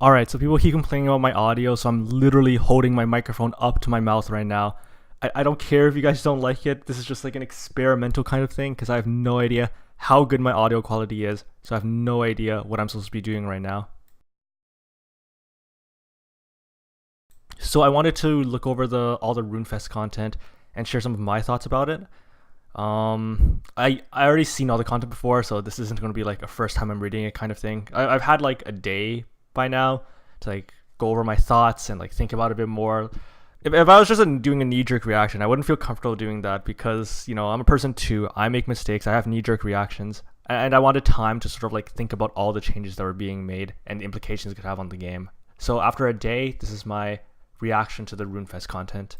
Alright, so people keep complaining about my audio, so I'm literally holding my microphone up to my mouth right now. I don't care if you guys don't like it. This is just like an experimental kind of thing because I have no idea how good my audio quality is, so I have no idea what I'm supposed to be doing right now. So I wanted to look over all the Runefest content and share some of my thoughts about it. I already seen all the content before, so this isn't going to be like a first time I'm reading it kind of thing. I've had like a day by now to like go over my thoughts and like think about it a bit more. If I was just doing a knee-jerk reaction, I wouldn't feel comfortable doing that because, you know, I'm a person too. I make mistakes. I have knee-jerk reactions. And I wanted time to sort of like think about all the changes that were being made and the implications it could have on the game. So after a day, this is my reaction to the Runefest content.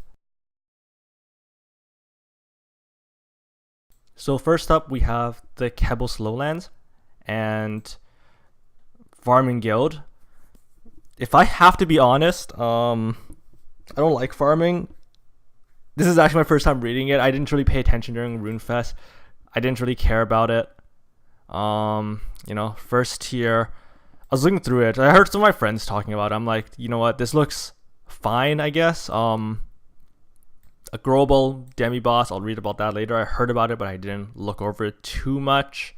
So first up, we have the Kebbles Lowlands and Farming Guild. If I have to be honest, I don't like farming. This is actually my first time reading it. I didn't really pay attention during Runefest. I didn't really care about it. You know, first tier. I was looking through it. I heard some of my friends talking about it. I'm like, you know what? This looks fine, I guess. A global demi-boss. I'll read about that later. I heard about it, but I didn't look over it too much.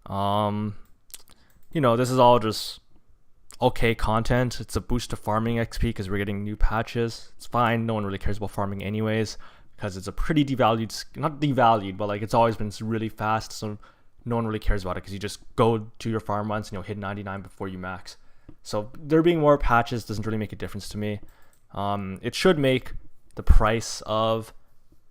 You know, this is all just okay content. It's a boost to farming XP because we're getting new patches. It's fine. No one really cares about farming anyways because it's a pretty devalued, not devalued, but like it's always been really fast. So no one really cares about it because you just go to your farm once and you'll hit 99 before you max. So there being more patches doesn't really make a difference to me. It should make the price of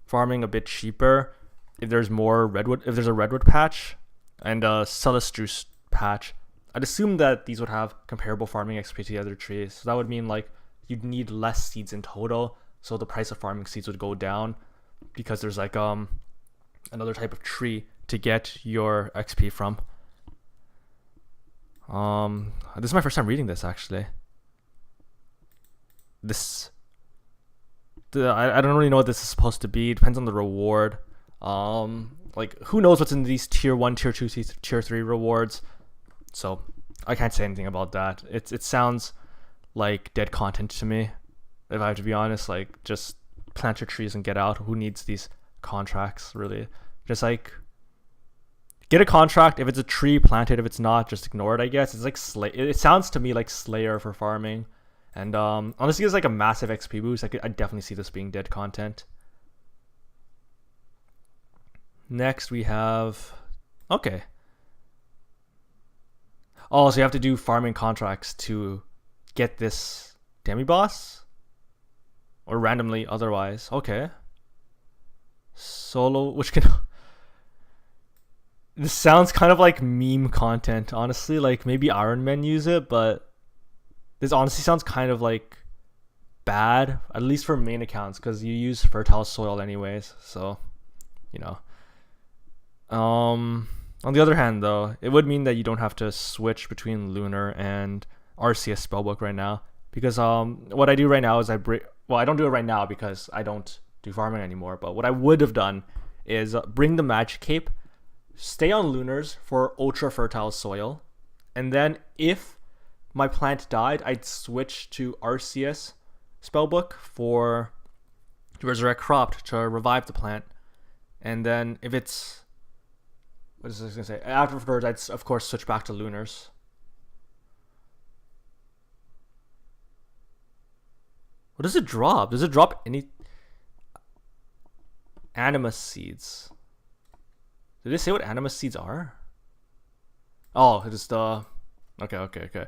farming a bit cheaper if there's more redwood, if there's a redwood patch and a Celestius patch. I'd assume that these would have comparable farming XP to the other trees. So that would mean like you'd need less seeds in total. So the price of farming seeds would go down because there's like another type of tree to get your XP from. This is my first time reading this actually. I don't really know what this is supposed to be. It depends on the reward. Like who knows what's in these tier 1, tier 2, tier 3 rewards. So I can't say anything about that. It sounds like dead content to me, if I have to be honest. Like just plant your trees and get out. Who needs these contracts really? Just like get a contract. If it's a tree, plant it. If it's not, just ignore it, I guess. It's like it sounds to me like Slayer for farming. And honestly, it's like a massive XP boost. I definitely see this being dead content. Next we have okay. Oh, so you have to do farming contracts to get this demi-boss? Or randomly otherwise. Okay. Solo, which can... This sounds kind of like meme content, honestly. Like, maybe Iron Men use it, but... This honestly sounds kind of like... bad. At least for main accounts, because you use fertile soil anyways. So, you know. On the other hand, though, it would mean that you don't have to switch between Lunar and RCS Spellbook right now. Because what I do right now is I don't do it right now because I don't do farming anymore. But what I would have done is bring the Magic Cape, stay on Lunars for Ultra Fertile Soil, and then if my plant died, I'd switch to RCS Spellbook for Resurrect Crop to revive the plant. And then if it's... What is this going to say? Afterwards, I'd of course switch back to Lunars. What does it drop? Does it drop any... Animus Seeds. Did they say what Animus Seeds are? Oh, it's the... Okay. Okay.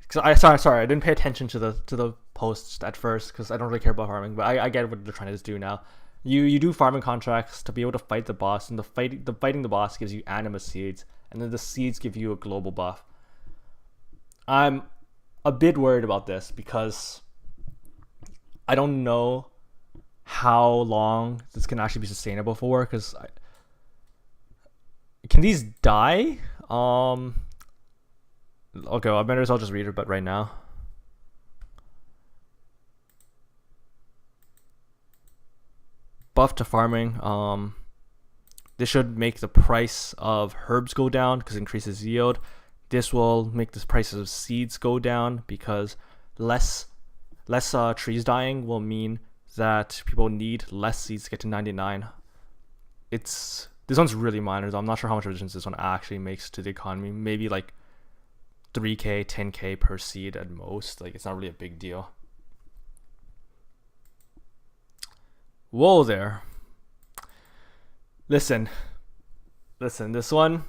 Sorry. I didn't pay attention to the posts at first because I don't really care about farming, but I get what they're trying to do now. You do farming contracts to be able to fight the boss, and fighting the boss gives you Animus Seeds, and then the seeds give you a global buff. I'm a bit worried about this because I don't know how long this can actually be sustainable for. Because can these die? Okay, well, I better as well just read it, but right now. Buff to farming. This should make the price of herbs go down because it increases yield. This will make the prices of seeds go down because less trees dying will mean that people need less seeds to get to 99. This one's really minor though. I'm not sure how much of a difference this one actually makes to the economy. Maybe like 3k, 10k per seed at most. Like, it's not really a big deal. Whoa there. Listen, this one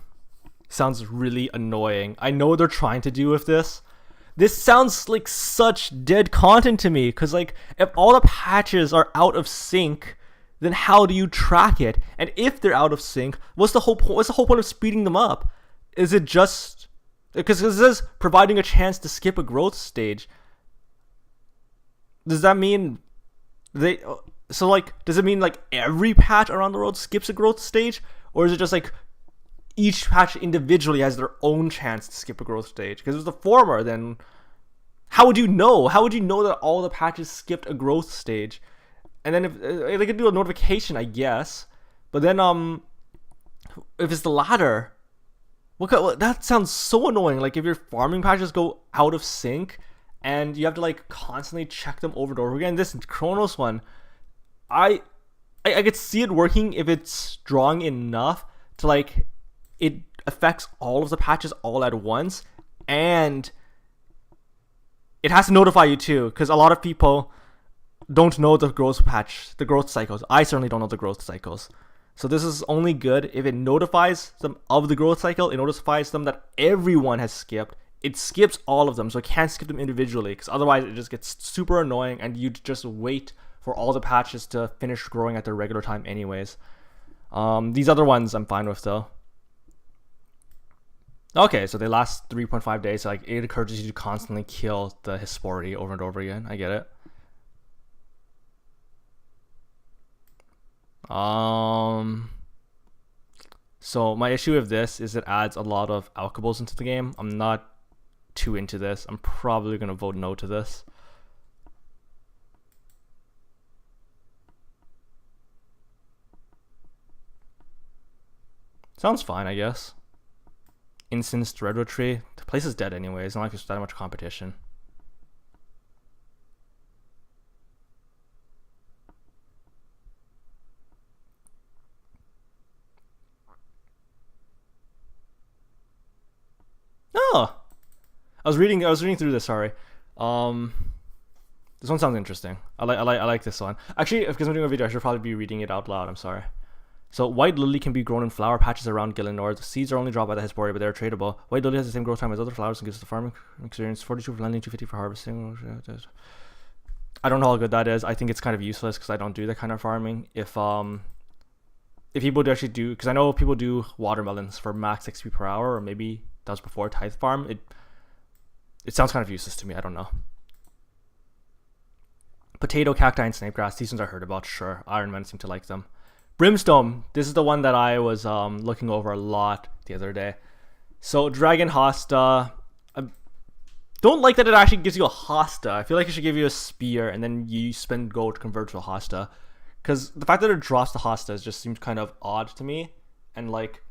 sounds really annoying. I know what they're trying to do with this. This sounds like such dead content to me, because like, if all the patches are out of sync, then how do you track it? And if they're out of sync, what's the whole point of speeding them up? Is it just because this is providing a chance to skip a growth stage? Does that mean does it mean like every patch around the world skips a growth stage, or is it just like each patch individually has their own chance to skip a growth stage? Because if it's the former, then how would you know? How would you know that all the patches skipped a growth stage? And then if they could do a notification, I guess. But then if it's the latter, that sounds so annoying. Like, if your farming patches go out of sync and you have to like constantly check them over and over again. This Chronos one, I could see it working if it's strong enough to like it affects all of the patches all at once, and it has to notify you too, because a lot of people don't know the growth cycles. I certainly don't know the growth cycles. So this is only good if it notifies them of the growth cycle. It notifies them that everyone has skipped. It skips all of them, so it can't skip them individually, because otherwise it just gets super annoying and you just wait for all the patches to finish growing at their regular time anyways. These other ones I'm fine with though. Okay, so they last 3.5 days, so like it encourages you to constantly kill the Hespori over and over again. I get it. So my issue with this is it adds a lot of alkables into the game. I'm not too into this. I'm probably gonna vote no to this. Sounds fine, I guess. Instanced Redwood Tree. The place is dead anyway. It's not like there's that much competition. Oh, I was reading through this. Sorry. This one sounds interesting. I like this one. Actually, because I'm doing a video, I should probably be reading it out loud. I'm sorry. So, white lily can be grown in flower patches around Gillinor. The seeds are only dropped by the Hespori, but they're tradable. White lily has the same growth time as other flowers and gives the farming experience. 42 for landing, 250 for harvesting. I don't know how good that is. I think it's kind of useless because I don't do that kind of farming. If people do actually do, because I know people do watermelons for max XP per hour, or maybe that was before Tithe Farm. It sounds kind of useless to me. I don't know. Potato, cacti, and snapegrass. These ones I heard about. Sure, Iron Men seem to like them. Brimstone, this is the one that I was looking over a lot the other day. So Dragon Hosta, I don't like that it actually gives you a Hosta. I feel like it should give you a spear and then you spend gold to convert to a Hosta. Because the fact that it drops the Hostas just seems kind of odd to me. And like,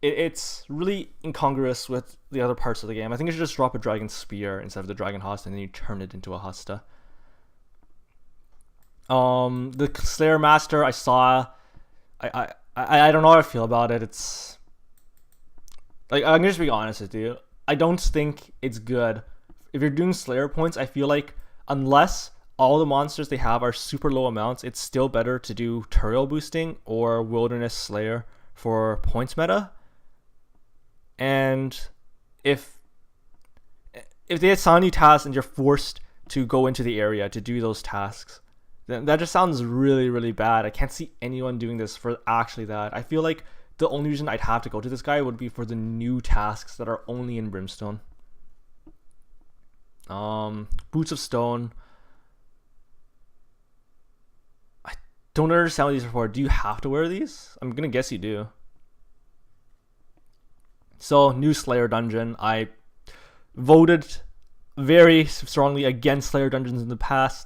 it's really incongruous with the other parts of the game. I think it should just drop a Dragon Spear instead of the Dragon Hosta and then you turn it into a Hosta. The Slayer Master, I saw... I don't know how I feel about it. It's like, I'm gonna just be honest with you. I don't think it's good. If you're doing Slayer points, I feel like unless all the monsters they have are super low amounts, it's still better to do Turiel boosting or Wilderness Slayer for points meta. And if they assign you tasks and you're forced to go into the area to do those tasks, that just sounds really, really bad. I can't see anyone doing this for actually that. I feel like the only reason I'd have to go to this guy would be for the new tasks that are only in Brimstone. Boots of Stone. I don't understand what these are for. Do you have to wear these? I'm gonna guess you do. So, new Slayer dungeon. I voted very strongly against Slayer dungeons in the past.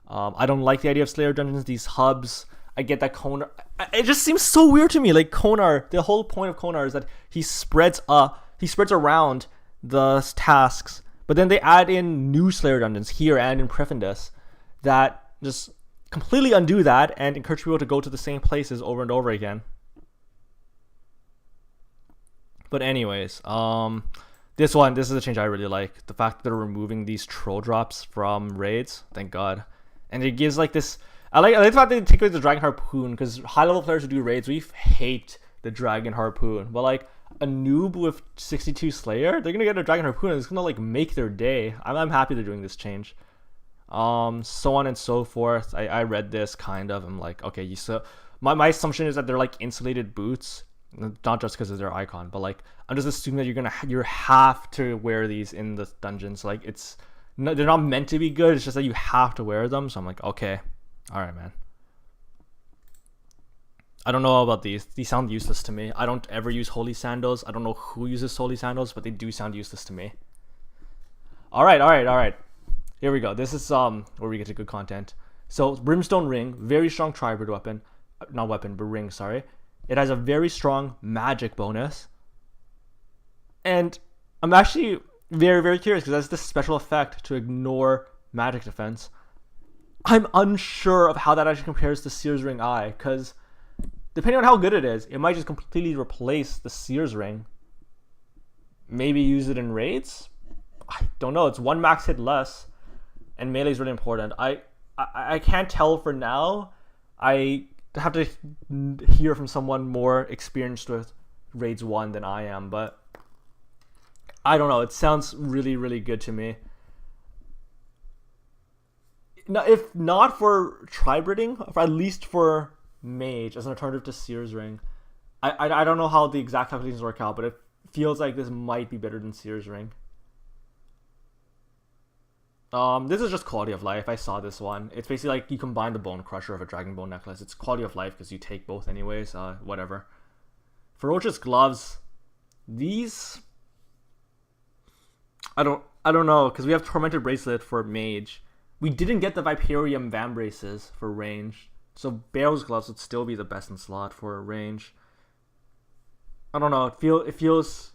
I don't like the idea of Slayer dungeons, these hubs. I get that Konar... It just seems so weird to me. Like, Konar, the whole point of Konar is that he spreads around the tasks, but then they add in new Slayer dungeons here and in Prefendus that just completely undo that and encourage people to go to the same places over and over again. But anyways, this is a change I really like. The fact that they're removing these troll drops from raids, thank God. And it gives like this, I like the fact that they take away the Dragon Harpoon, because high level players who do raids, we hate the Dragon Harpoon. But like a noob with 62 Slayer, they're gonna get a Dragon Harpoon and it's gonna like make their day. I'm happy they're doing this change. So on and so forth. I read this kind of, I'm like, okay, so my assumption is that they're like insulated boots, not just because of their icon, but like I'm just assuming that you have to wear these in the dungeons. Like they're not meant to be good, it's just that you have to wear them. So I'm like, okay, all right, man. I don't know about these sound useless to me. I don't ever use holy sandals. I don't know who uses holy sandals, but they do sound useless to me. All right, here we go. This is where we get to good content. So Brimstone Ring, very strong tribrid weapon, not weapon but ring, sorry. It has a very strong magic bonus, and I'm actually very, very curious because that's this special effect to ignore magic defense. I'm unsure of how that actually compares to Seer's Ring Eye, because depending on how good it is, it might just completely replace the Seer's Ring. Maybe use it in raids? I don't know. It's one max hit less, and melee is really important. I can't tell for now. I have to hear from someone more experienced with raids 1 than I am, but I don't know. It sounds really, really good to me. Now, if not for tribriding, at least for mage as an alternative to Seer's Ring, I don't know how the exact calculations work out, but it feels like this might be better than Seer's Ring. This is just quality of life. I saw this one. It's basically like you combine the Bone Crusher of a Dragon Bone necklace. It's quality of life because you take both anyways. Whatever. Ferocious Gloves. These, I don't know, because we have Tormented Bracelet for mage. We didn't get the Viperium Vambraces for range, so Barrel's Gloves would still be the best in slot for range. I don't know. It feels.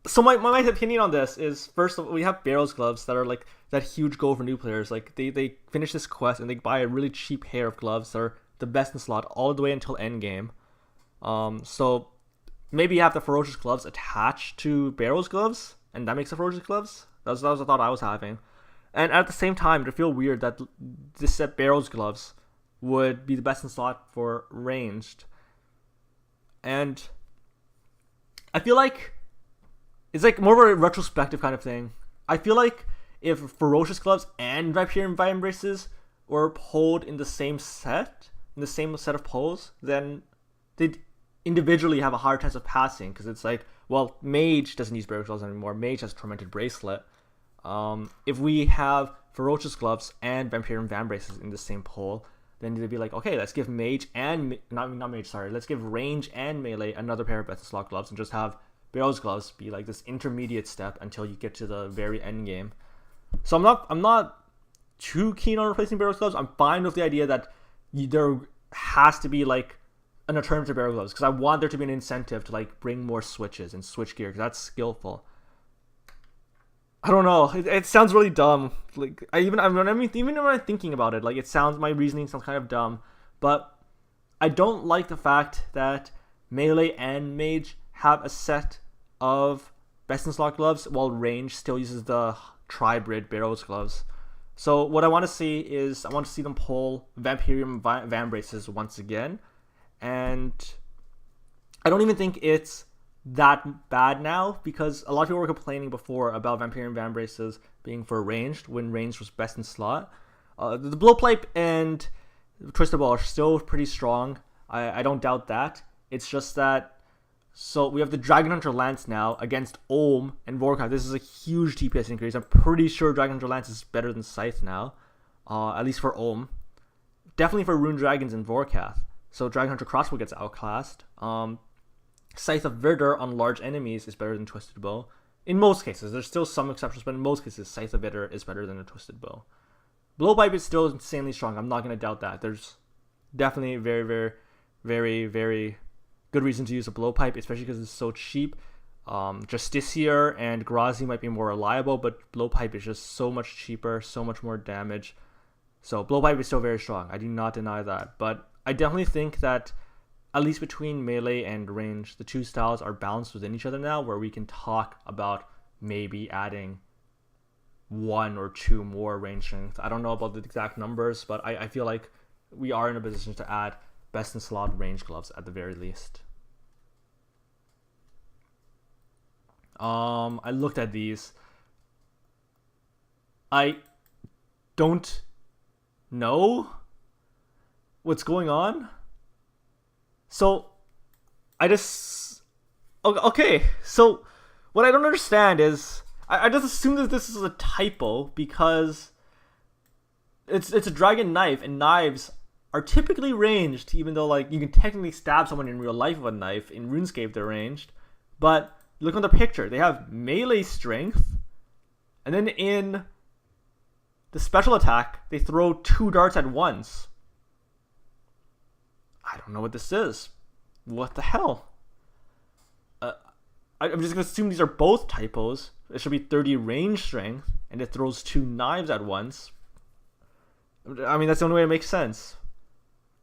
So my opinion on this is, first of all, we have Barrel's Gloves that are like that huge goal for new players. Like they finish this quest and they buy a really cheap pair of gloves that are the best in slot all the way until end game. So maybe you have the Ferocious Gloves attached to Barrel's Gloves, and that makes the Ferocious Gloves. That was the thought I was having. And at the same time, it feel weird that this set Barrel's Gloves would be the best in slot for ranged. And I feel like it's like more of a retrospective kind of thing. I feel like if Ferocious Gloves and Viperium Vambraces were pulled in the same set of pulls, then they'd individually have a higher chance of passing, because it's like, well, Mage doesn't use Barrel's Gloves anymore. Mage has Tormented Bracelet. If we have Ferocious Gloves and Viperium Vambraces in the same pull, then they'd be like, okay, let's give Mage and let's give range and melee another pair of best in slot gloves, and just have Barrel's Gloves be like this intermediate step until you get to the very end game. So I'm not too keen on replacing Barrel's Gloves. I'm fine with the idea that there has to be like an alternative to Barrel's Gloves, because I want there to be an incentive to like bring more switches and switch gear, because that's skillful. I don't know. It sounds really dumb. Like even when I'm thinking about it, like my reasoning sounds kind of dumb. But I don't like the fact that melee and mage have a set of best in slot gloves, while range still uses the tribrid Barrel's Gloves. So what I want to see is them pull Viperium Vambraces once again, and I don't even think it's that bad now, because a lot of people were complaining before about Viperium Vambraces being for ranged when ranged was best in slot. The Blowpipe and Twisted Ball are still pretty strong. I don't doubt that. It's just that, so we have the Dragon Hunter Lance now against Olm and Vorkath. This is a huge DPS increase. I'm pretty sure Dragon Hunter Lance is better than Scythe now, at least for Olm. Definitely for Rune Dragons and Vorkath. So Dragon Hunter Crossbow gets outclassed. Scythe of Vidr on large enemies is better than Twisted Bow. In most cases. There's still some exceptions, but in most cases, Scythe of Vidr is better than a Twisted Bow. Blowpipe is still insanely strong. I'm not going to doubt that. There's definitely very, very, very, very good reason to use a blowpipe, especially because it's so cheap. Justiciar and Grazi might be more reliable, but blowpipe is just so much cheaper, so much more damage. So blowpipe is still very strong. I do not deny that, but I definitely think that at least between melee and range, the two styles are balanced within each other now, where we can talk about maybe adding 1 or 2 more range strength. I don't know about the exact numbers, but I feel like we are in a position to add best in slot range gloves at the very least. I looked at these. I don't know what's going on. So I just okay. So what I don't understand is I just assume that this is a typo because it's a dragon knife, and knives are typically ranged, even though like you can technically stab someone in real life with a knife. In RuneScape they're ranged, but look on the picture, they have melee strength, and then in the special attack they throw 2 darts at once. I don't know what this is. What the hell? I'm just gonna assume these are both typos. It should be 30 range strength, and it throws 2 knives at once. I mean, that's the only way it makes sense.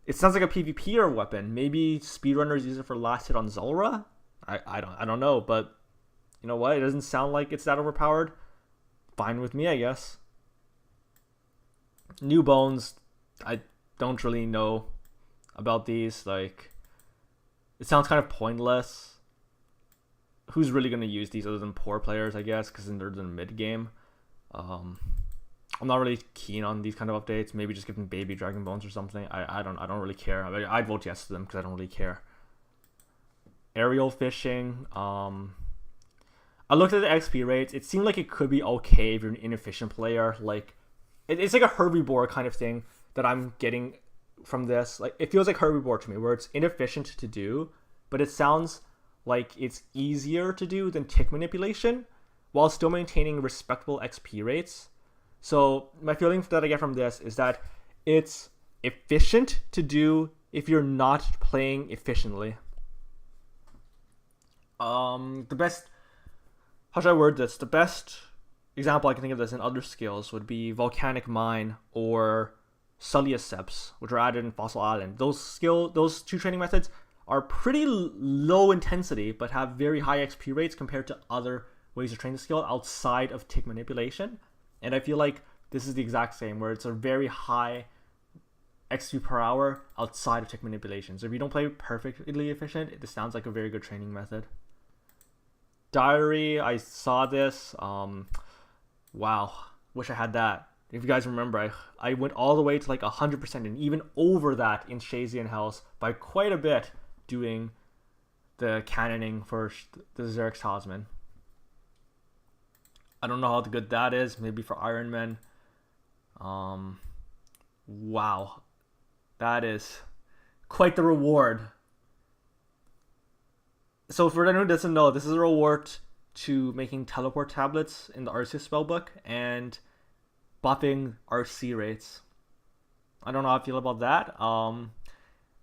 It sounds like a PvP weapon. Maybe speedrunners use it for last hit on Zulrah? I don't know, but you know what? It doesn't sound like it's that overpowered. Fine with me, I guess. New bones, I don't really know about these. Like, it sounds kind of pointless. Who's really going to use these other than poor players, I guess, because they're in the mid game. I'm not really keen on these kind of updates. Maybe just give them baby dragon bones or something. I don't really care. I'd vote yes to them because I don't really care. Aerial fishing. I looked at the XP rates. It seemed like it could be okay if you're an inefficient player. Like, it's like a herbivore kind of thing that I'm getting from this. Like, it feels like herbivore to me, where it's inefficient to do, but it sounds like it's easier to do than tick manipulation, while still maintaining respectable XP rates. So my feeling that I get from this is that it's efficient to do if you're not playing efficiently. The best, how should I word this? The best example I can think of this in other skills would be Volcanic Mine or Sulliaceps, which are added in Fossil Island. Those 2 training methods are pretty low intensity, but have very high XP rates compared to other ways to train the skill outside of tick manipulation. And I feel like this is the exact same, where it's a very high XP per hour outside of tick manipulation. So if you don't play perfectly efficient, this sounds like a very good training method. Diary, I saw this. Wow, wish I had that. If you guys remember, I went all the way to like 100% and even over that in Shazian House by quite a bit, doing the cannoning for the Xerix Talisman. I don't know how good that is. Maybe for Iron Men. Wow, that is quite the reward. So for anyone who doesn't know, this is a reward to making teleport tablets in the Arceus spellbook and buffing RC rates. I don't know how I feel about that.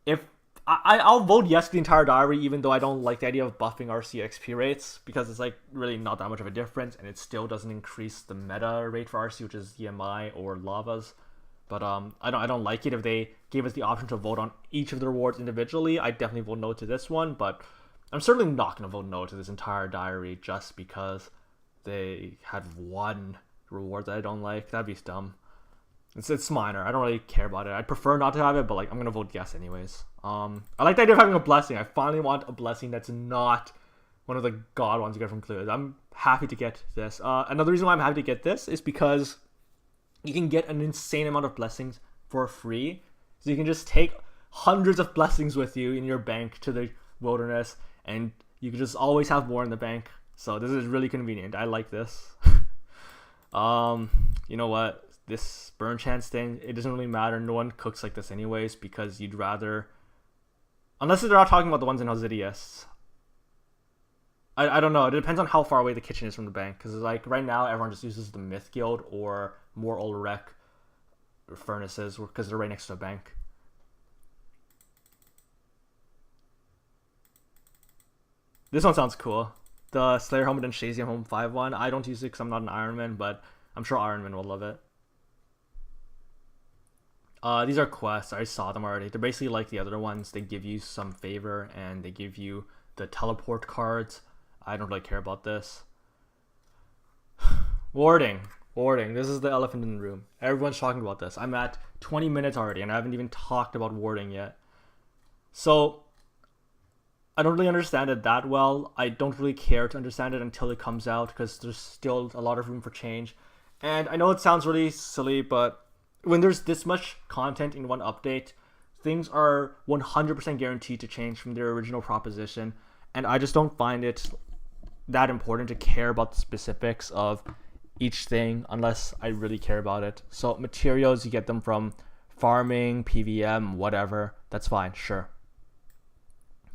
If I'll vote yes to the entire diary, even though I don't like the idea of buffing RC XP rates, because it's like really not that much of a difference, and it still doesn't increase the meta rate for RC, which is EMI or Lavas. But I don't like it. If they gave us the option to vote on each of the rewards individually, I'd definitely vote no to this one. But I'm certainly not going to vote no to this entire diary just because they had one reward that I don't like. That'd be dumb. It's minor. I don't really care about it. I'd prefer not to have it, but like I'm gonna vote yes anyways. I like the idea of having a blessing. I finally want a blessing that's not one of the god ones you get from Clues. I'm happy to get this. Another reason why I'm happy to get this is because you can get an insane amount of blessings for free. So you can just take hundreds of blessings with you in your bank to the wilderness, and you can just always have more in the bank. So this is really convenient. I like this. You know what? This burn chance thing, it doesn't really matter. No one cooks like this anyways, because you'd rather, unless they're not talking about the ones in Hosidius. I don't know. It depends on how far away the kitchen is from the bank, because like right now everyone just uses the Myth Guild or more Ulrek furnaces because they're right next to a bank. This one sounds cool. The Slayer helmet and Shazium Home 5-1. I don't use it because I'm not an Ironman, but I'm sure Ironman will love it. These are quests. I saw them already. They're basically like the other ones. They give you some favor and they give you the teleport cards. I don't really care about this. Warding. This is the elephant in the room. Everyone's talking about this. I'm at 20 minutes already and I haven't even talked about warding yet. So I don't really understand it that well. I don't really care to understand it until it comes out because there's still a lot of room for change. And I know it sounds really silly, but when there's this much content in one update, things are 100% guaranteed to change from their original proposition. And I just don't find it that important to care about the specifics of each thing unless I really care about it. So materials, you get them from farming, PVM, whatever. That's fine, sure.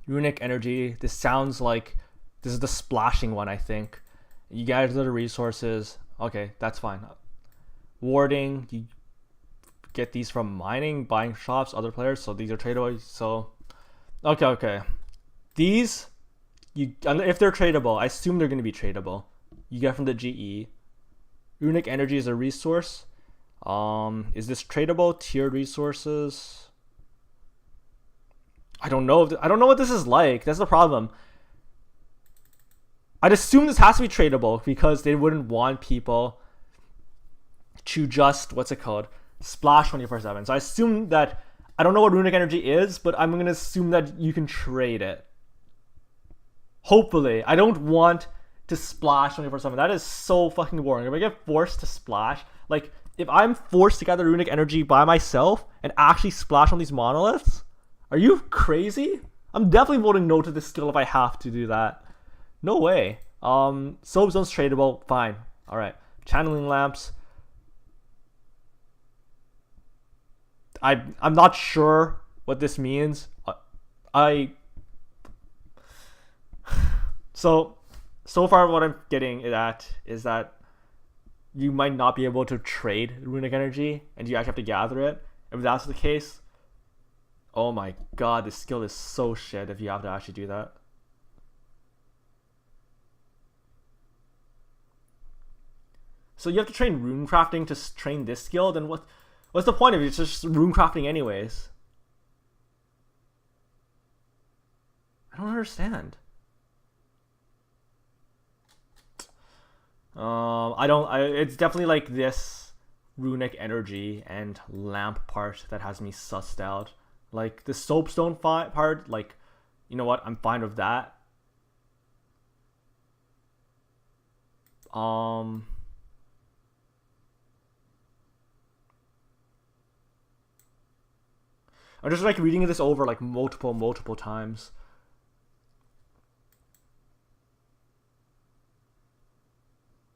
Runic energy, this sounds like this is the splashing one, I think. You gather the resources. Okay, that's fine. Warding, you get these from mining, buying shops, other players, so these are tradable. So okay. These, if they're tradable, I assume they're going to be tradable. You get from the GE. Runic energy is a resource. Is this tradable? Tiered resources. I don't know what this is like. That's the problem. I'd assume this has to be tradable because they wouldn't want people to just, what's it called, splash 24/7. So I assume that, I don't know what runic energy is, but I'm going to assume that you can trade it. Hopefully. I don't want to splash 24/7. That is so fucking boring. If I get forced to splash, like if I'm forced to gather runic energy by myself and actually splash on these monoliths, are you crazy? I'm definitely voting no to this skill if I have to do that. No way. Soapstone's tradable. Fine. Alright. Channeling lamps. I'm not sure what this means. So far what I'm getting at is that you might not be able to trade runic energy and you actually have to gather it. If that's the case, oh my god, this skill is so shit if you have to actually do that. So you have to train rune crafting to train this skill, then what's the point of it? It's just rune crafting anyways. I don't understand. It's definitely like this runic energy and lamp part that has me sussed out. Like the soapstone part, like, you know what? I'm fine with that. I'm just like reading this over like multiple times.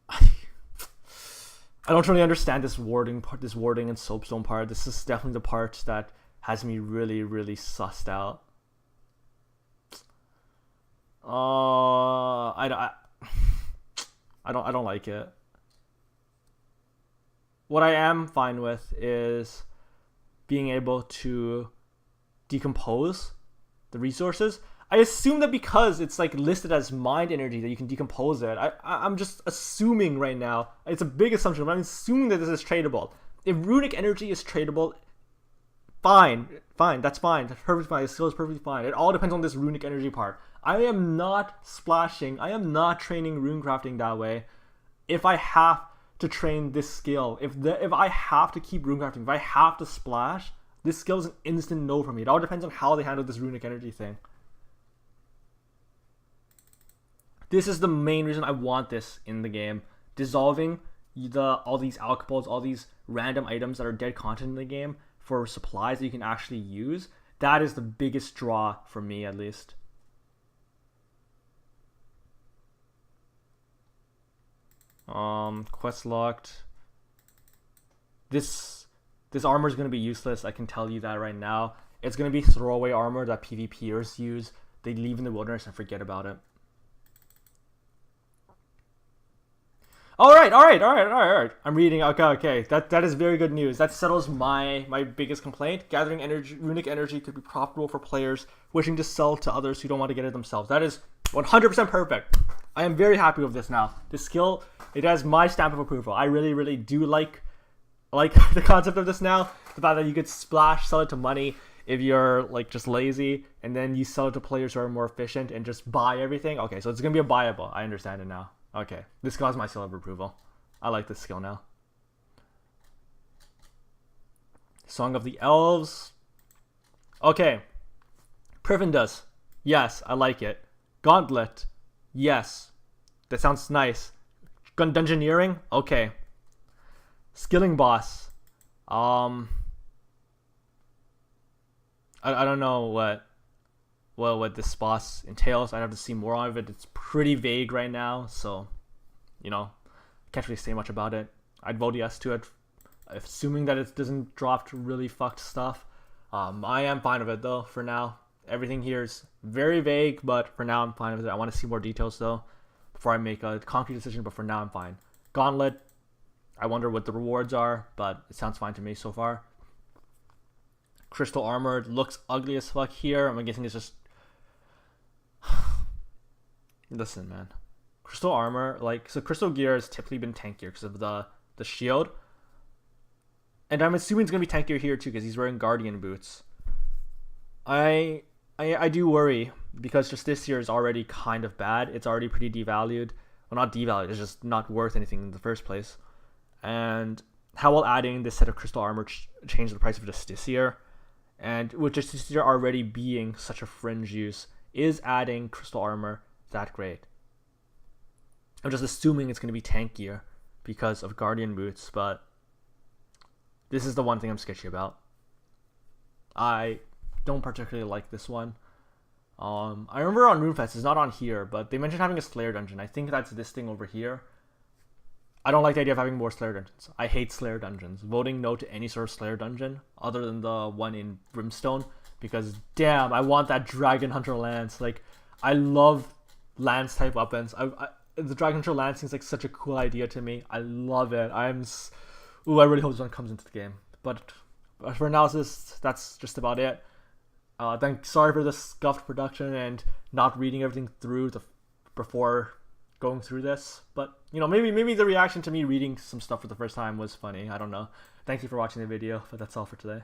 I don't really understand this warding and soapstone part. This is definitely the part that has me really sussed out. I don't like it. What I am fine with is being able to decompose the resources. I assume that because it's like listed as mind energy that you can decompose it. I'm just assuming right now. It's a big assumption, but I'm assuming that this is tradable. If runic energy is tradable, fine, that's fine. That's perfectly fine. The skill is perfectly fine. It all depends on this runic energy part. I am not splashing. I am not training rune crafting that way. If I have to train this skill, if I have to keep rune crafting, if I have to splash, this skill is an instant no for me. It all depends on how they handle this runic energy thing. This is the main reason I want this in the game. Dissolving all these alcopols, all these random items that are dead content in the game for supplies that you can actually use. That is the biggest draw for me, at least. Quest locked. This armor is going to be useless. I can tell you that right now. It's going to be throwaway armor that PvPers use. They leave in the wilderness and forget about it. All right. I'm reading. Okay. That is very good news. That settles my biggest complaint. Gathering runic energy could be profitable for players wishing to sell to others who don't want to get it themselves. That is 100% perfect. I am very happy with this now. This skill, it has my stamp of approval. I really, really do like the concept of this now. The fact that you could splash, sell it to money if you're like just lazy, and then you sell it to players who are more efficient and just buy everything. Okay, so it's gonna be a buyable. I understand it now. Okay, this skill has my seal of approval. I like this skill now. Song of the Elves. Okay. Privendus. Yes, I like it. Gauntlet. Yes. That sounds nice. Dungeoneering. Okay. Skilling Boss. I don't know what this boss entails. I'd have to see more of it. It's pretty vague right now, so you know, can't really say much about it. I'd vote yes to it, assuming that it doesn't drop really fucked stuff. I am fine with it though for now. Everything here is very vague, but for now I'm fine with it. I want to see more details though before I make a concrete decision, but for now I'm fine. Gauntlet, I wonder what the rewards are, but it sounds fine to me so far. Crystal Armor looks ugly as fuck here. I'm guessing it's just... Listen, man. Crystal Armor, like, so Crystal Gear has typically been tankier because of the shield. And I'm assuming it's going to be tankier here too because he's wearing Guardian boots. I do worry because just this year is already kind of bad. It's already pretty devalued. Well, not devalued. It's just not worth anything in the first place. And how will adding this set of Crystal Armor change the price of just this year? And with just this year already being such a fringe use, is adding Crystal Armor that great? I'm just assuming it's going to be tankier because of Guardian boots, but this is the one thing I'm sketchy about. I don't particularly like this one. I remember on Runefest, it's not on here, but they mentioned having a Slayer dungeon. I think that's this thing over here. I don't like the idea of having more Slayer dungeons. I hate Slayer dungeons. Voting no to any sort of Slayer dungeon other than the one in Brimstone, because damn, I want that Dragon Hunter Lance. Like, I love Lance type weapons. The Dragon Hunter Lance seems like such a cool idea to me. I love it. I really hope this one comes into the game. But for analysis, that's just about it. Sorry for the scuffed production and not reading everything through before going through this, but you know, maybe the reaction to me reading some stuff for the first time was funny. I don't know. Thank you for watching the video, but that's all for today.